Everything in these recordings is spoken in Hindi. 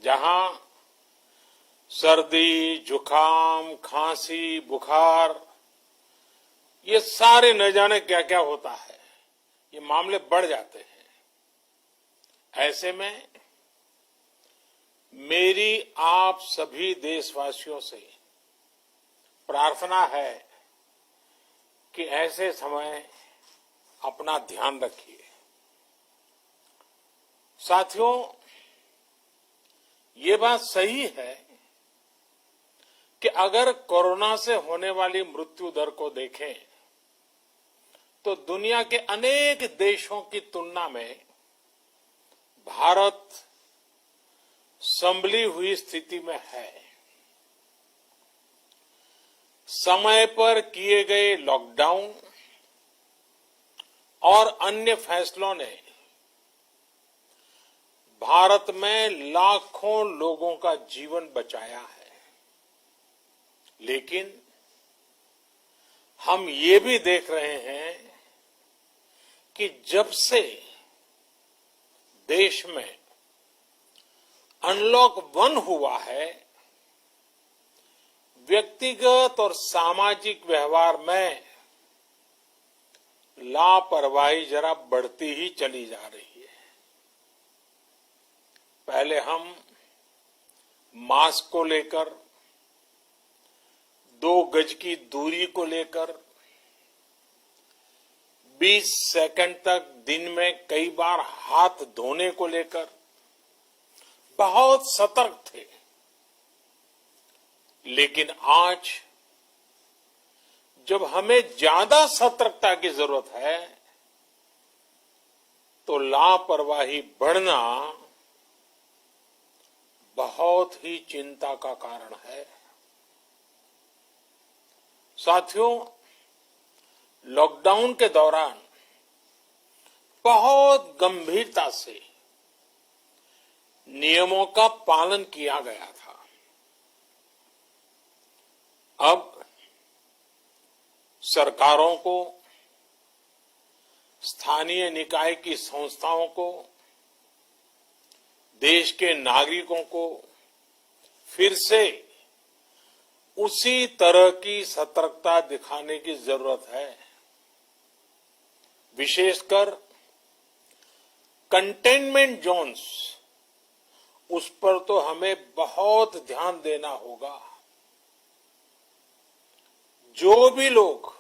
जहां सर्दी, जुकाम, खांसी, बुखार, ये सारे न जाने क्या क्या होता है, ये मामले बढ़ जाते हैं। ऐसे में मेरी आप सभी देशवासियों से प्रार्थना है कि ऐसे समय अपना ध्यान रखिए। साथियों, ये बात सही है कि अगर कोरोना से होने वाली मृत्यु दर को देखें तो दुनिया के अनेक देशों की तुलना में भारत संभली हुई स्थिति में है। समय पर किए गए लॉकडाउन और अन्य फैसलों ने भारत में लाखों लोगों का जीवन बचाया है, लेकिन हम ये भी देख रहे हैं कि जब से देश में अनलॉक 1 हुआ है, व्यक्तिगत और सामाजिक व्यवहार में लापरवाही जरा बढ़ती ही चली जा रही है। पहले हम मास्क को लेकर, 2 गज की दूरी को लेकर 20 सेकंड तक दिन में कई बार हाथ धोने को लेकर बहुत सतर्क थे, लेकिन आज जब हमें ज्यादा सतर्कता की जरूरत है तो लापरवाही बढ़ना बहुत ही चिंता का कारण है। साथियों, लॉकडाउन के दौरान बहुत गंभीरता से नियमों का पालन किया गया था। अब सरकारों को, स्थानीय निकाय की संस्थाओं को, देश के नागरिकों को फिर से उसी तरह की सतर्कता दिखाने की जरूरत है। विशेषकर कंटेनमेंट जोन्स, उस पर तो हमें बहुत ध्यान देना होगा। जो भी लोग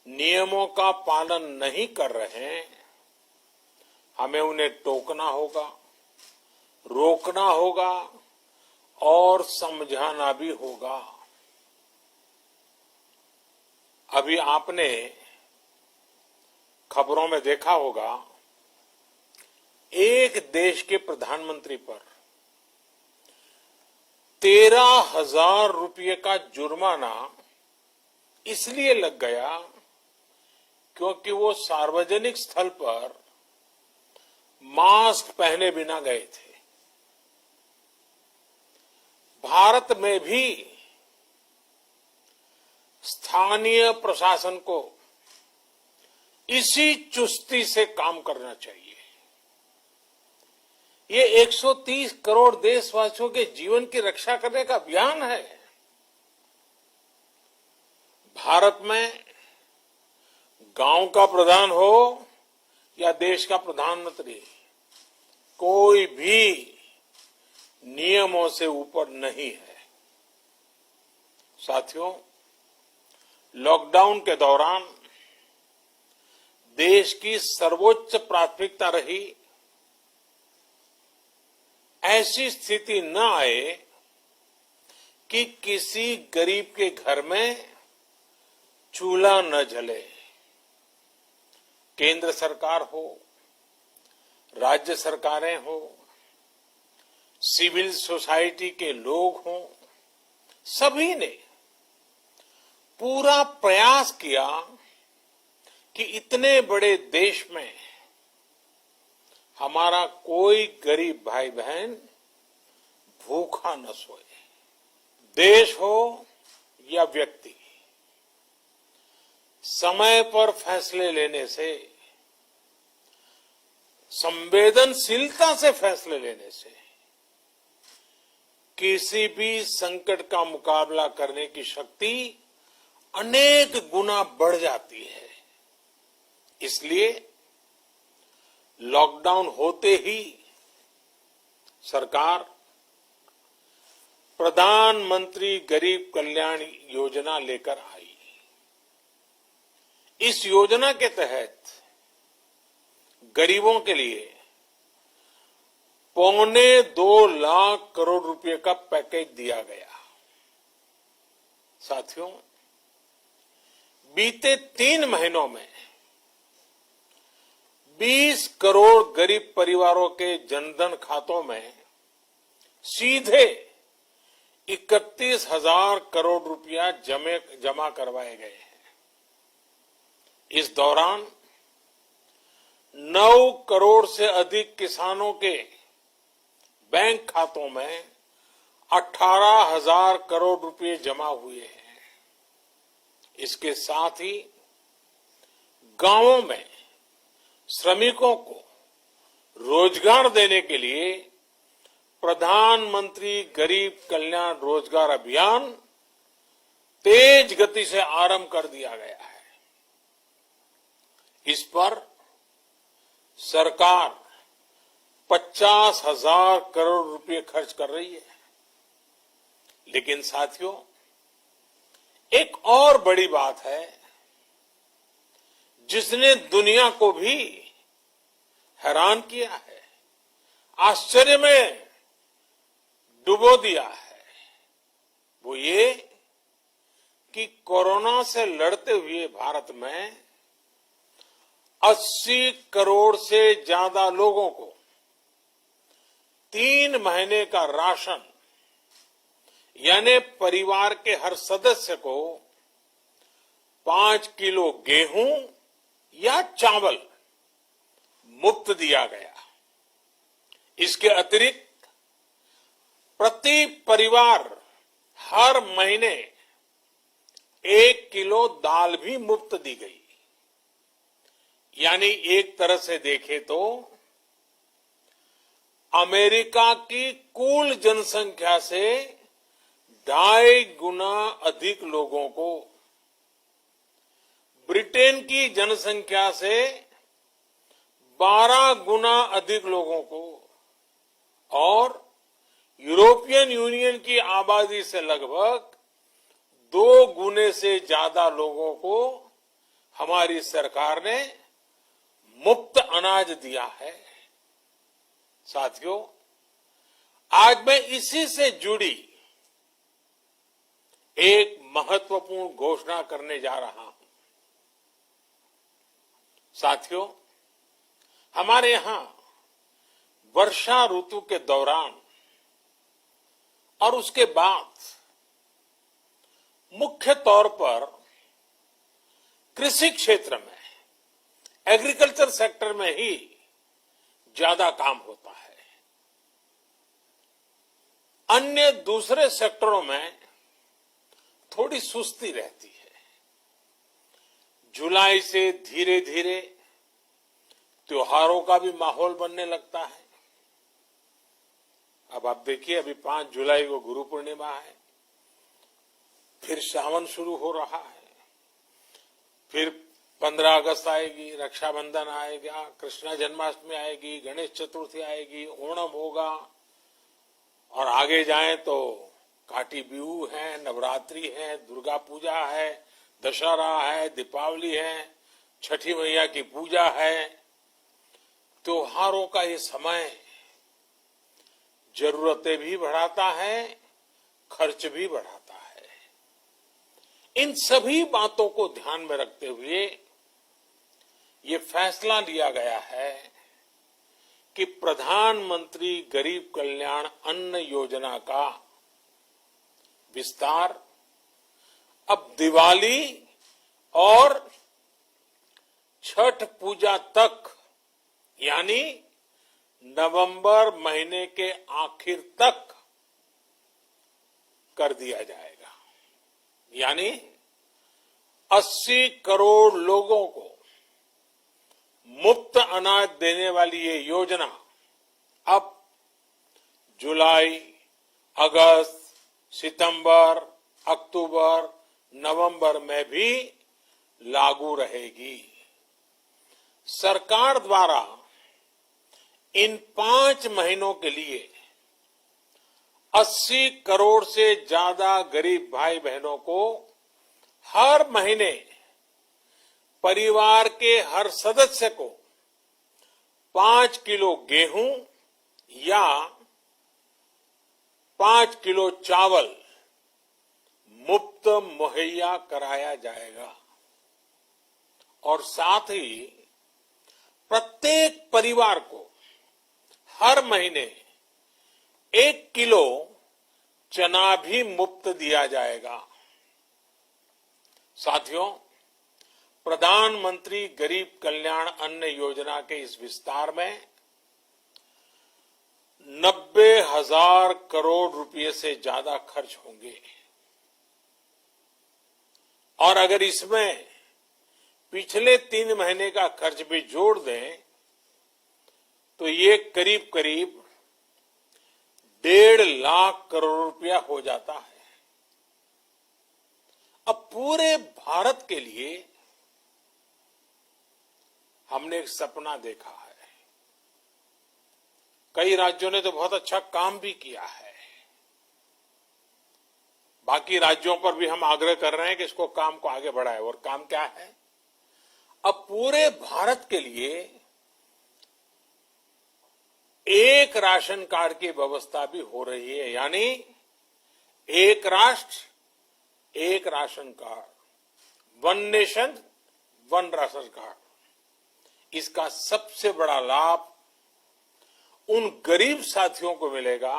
नियमों का पालन नहीं कर रहे हैं, हमें उन्हें टोकना होगा, रोकना होगा और समझाना भी होगा। अभी आपने खबरों में देखा होगा, एक देश के प्रधानमंत्री पर 13,000 रुपये का जुर्माना इसलिए लग गया क्योंकि वो सार्वजनिक स्थल पर मास्क पहने बिना गए थे। भारत में भी स्थानीय प्रशासन को इसी चुस्ती से काम करना चाहिए। ये 130 करोड़ देशवासियों के जीवन की रक्षा करने का अभियान है। भारत में गांव का प्रधान हो या देश का प्रधानमंत्री, कोई भी नियमों से ऊपर नहीं है। साथियों, लॉकडाउन के दौरान देश की सर्वोच्च प्राथमिकता रही ऐसी स्थिति न आए कि किसी गरीब के घर में चूल्हा न जले। केंद्र सरकार हो, राज्य सरकारें हो, सिविल सोसाइटी के लोग हों, सभी ने पूरा प्रयास किया कि इतने बड़े देश में हमारा कोई गरीब भाई बहन भूखा न सोए। देश हो या व्यक्ति, समय पर फैसले लेने से, संवेदनशीलता से फैसले लेने से किसी भी संकट का मुकाबला करने की शक्ति अनेक गुना बढ़ जाती है। इसलिए लॉकडाउन होते ही सरकार प्रधानमंत्री गरीब कल्याण योजना लेकर आई। इस योजना के तहत गरीबों के लिए 2.25 लाख करोड़ रुपए का पैकेज दिया गया। साथियों, बीते 3 महीनों में 20 करोड़ गरीब परिवारों के जनधन खातों में सीधे 31,000 करोड़ रुपया जमा करवाए गए हैं। इस दौरान 9 करोड़ से अधिक किसानों के बैंक खातों में 18,000 करोड़ रुपए जमा हुए हैं। इसके साथ ही गांवों में श्रमिकों को रोजगार देने के लिए प्रधानमंत्री गरीब कल्याण रोजगार अभियान तेज गति से आरंभ कर दिया गया है। इस पर सरकार 50,000 करोड़ रुपए खर्च कर रही है। लेकिन साथियों, एक और बड़ी बात है जिसने दुनिया को भी हैरान किया है, आश्चर्य में डुबो दिया है। वो ये कि कोरोना से लड़ते हुए भारत में 80 करोड़ से ज्यादा लोगों को 3 महीने का राशन, यानी परिवार के हर सदस्य को 5 किलो गेहूं या चावल मुफ्त दिया गया। इसके अतिरिक्त प्रति परिवार हर महीने 1 किलो दाल भी मुफ्त दी गई। यानी एक तरह से देखें तो अमेरिका की कुल जनसंख्या से 2.5 गुना अधिक लोगों को, ब्रिटेन की जनसंख्या से 12 गुना अधिक लोगों को और यूरोपियन यूनियन की आबादी से लगभग 2 गुने से ज्यादा लोगों को हमारी सरकार ने मुफ्त अनाज दिया है। साथियों, आज मैं इसी से जुड़ी एक महत्वपूर्ण घोषणा करने जा रहा हूं। साथियों, हमारे यहां वर्षा ऋतु के दौरान और उसके बाद मुख्य तौर पर कृषि क्षेत्र में, एग्रीकल्चर सेक्टर में ही ज्यादा काम होता है। अन्य दूसरे सेक्टरों में थोड़ी सुस्ती रहती है। जुलाई से धीरे धीरे त्योहारों का भी माहौल बनने लगता है। अब आप देखिए, अभी 5 जुलाई को गुरु पूर्णिमा है, फिर सावन शुरू हो रहा है, फिर 15 अगस्त आएगी, रक्षाबंधन आएगा, कृष्ण जन्माष्टमी आएगी, गणेश चतुर्थी आएगी, ओणम होगा और आगे जाएं तो काटी बिहू है, नवरात्रि है, दुर्गा पूजा है, दशहरा है, दीपावली है, छठी मैया की पूजा है। त्योहारों का ये समय जरूरतें भी बढ़ाता है, खर्च भी बढ़ाता है। इन सभी बातों को ध्यान में रखते हुए ये फैसला लिया गया है कि प्रधानमंत्री गरीब कल्याण अन्न योजना का विस्तार अब दिवाली और छठ पूजा तक, यानी नवंबर महीने के आखिर तक कर दिया जाएगा। यानी 80 करोड़ लोगों को मुफ्त अनाज देने वाली ये योजना अब जुलाई अगस्त, सितंबर, अक्टूबर, नवंबर में भी लागू रहेगी। सरकार द्वारा इन 5 महीनों के लिए 80 करोड़ से ज्यादा गरीब भाई बहनों को हर महीने परिवार के हर सदस्य को 5 किलो गेहूं या 5 किलो चावल मुफ्त मुहैया कराया जाएगा और साथ ही प्रत्येक परिवार को हर महीने 1 किलो चना भी मुफ्त दिया जाएगा। साथियों, प्रधानमंत्री गरीब कल्याण अन्न योजना के इस विस्तार में 90,000 करोड़ रुपए से ज्यादा खर्च होंगे और अगर इसमें पिछले 3 महीने का खर्च भी जोड़ दें तो ये करीब करीब 1.5 लाख करोड़ रुपया हो जाता है। अब पूरे भारत के लिए हमने एक सपना देखा है। कई राज्यों ने तो बहुत अच्छा काम भी किया है। बाकी राज्यों पर भी हम आग्रह कर रहे हैं कि इसको काम को आगे बढ़ाएं। और काम क्या है? अब पूरे भारत के लिए एक राशन कार्ड की व्यवस्था भी हो रही है, यानी एक राष्ट्र एक ration card, one nation one ration card. इसका सबसे बड़ा लाभ उन गरीब साथियों को मिलेगा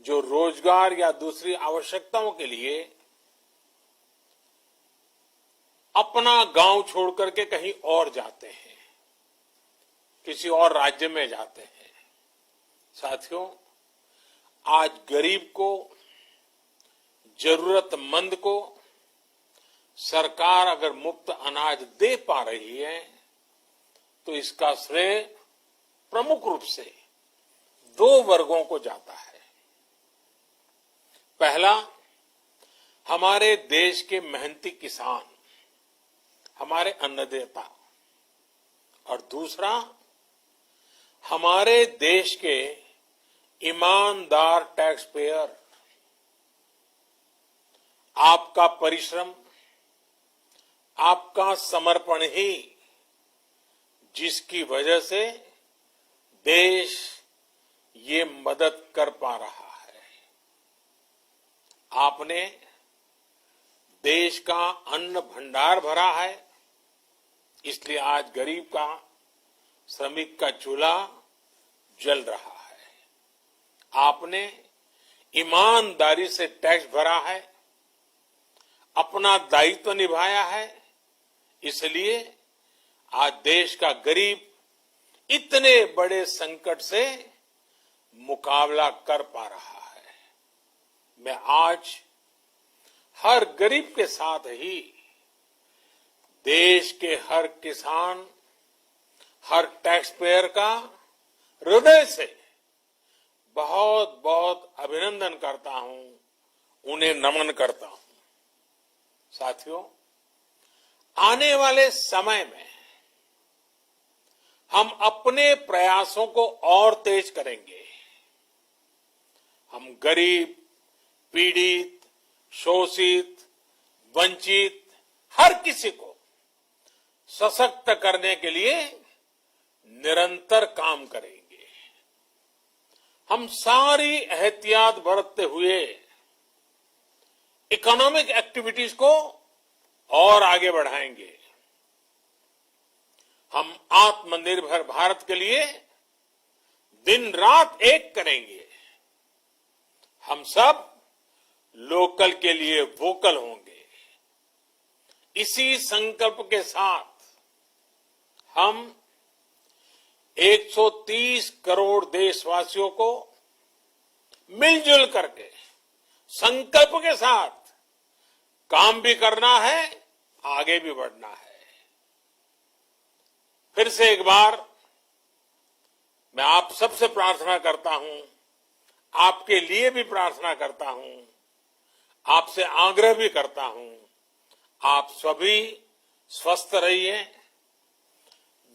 जो रोजगार या दूसरी आवश्यकताओं के लिए अपना गांव छोड़ करके कहीं और जाते हैं, किसी और राज्य में जाते हैं। साथियों, आज गरीब को, जरूरतमंद को सरकार अगर मुफ्त अनाज दे पा रही है तो इसका श्रेय प्रमुख रूप से 2 वर्गों को जाता है। पहला, हमारे देश के मेहनती किसान, हमारे अन्नदाता, और दूसरा हमारे देश के ईमानदार टैक्स पेयर। आपका परिश्रम, आपका समर्पण ही जिसकी वजह से देश ये मदद कर पा रहा है। आपने देश का अन्न भंडार भरा है, इसलिए आज गरीब का, श्रमिक का चूल्हा जल रहा है। आपने ईमानदारी से टैक्स भरा है, अपना दायित्व निभाया है, इसलिए आज देश का गरीब इतने बड़े संकट से मुकाबला कर पा रहा है। मैं आज हर गरीब के साथ ही देश के हर किसान, हर टैक्स पेयर का हृदय से बहुत बहुत अभिनंदन करता हूं, उन्हें नमन करता हूं। साथियों, आने वाले समय में हम अपने प्रयासों को और तेज करेंगे। हम गरीब, पीड़ित, शोषित, वंचित हर किसी को सशक्त करने के लिए निरंतर काम करेंगे। हम सारी एहतियात बरतते हुए इकोनॉमिक एक्टिविटीज को और आगे बढ़ाएंगे। हम आत्मनिर्भर भारत के लिए दिन रात एक करेंगे। हम सब लोकल के लिए वोकल होंगे। इसी संकल्प के साथ हम 130 करोड़ देशवासियों को मिलजुल करके संकल्प के साथ काम भी करना है, आगे भी बढ़ना है। फिर से एक बार मैं आप सबसे प्रार्थना करता हूं, आपके लिए भी प्रार्थना करता हूं, आपसे आग्रह भी करता हूं, आप सभी स्वस्थ रहिए,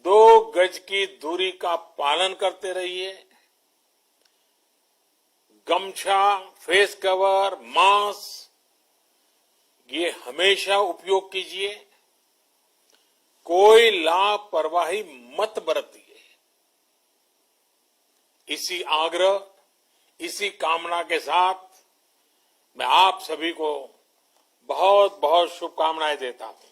2 गज की दूरी का पालन करते रहिए, गमछा, फेस कवर, मास्क ये हमेशा उपयोग कीजिए, कोई लापरवाही मत बरतिए। इसी आग्रह, इसी कामना के साथ मैं आप सभी को बहुत बहुत शुभकामनाएं देता हूं।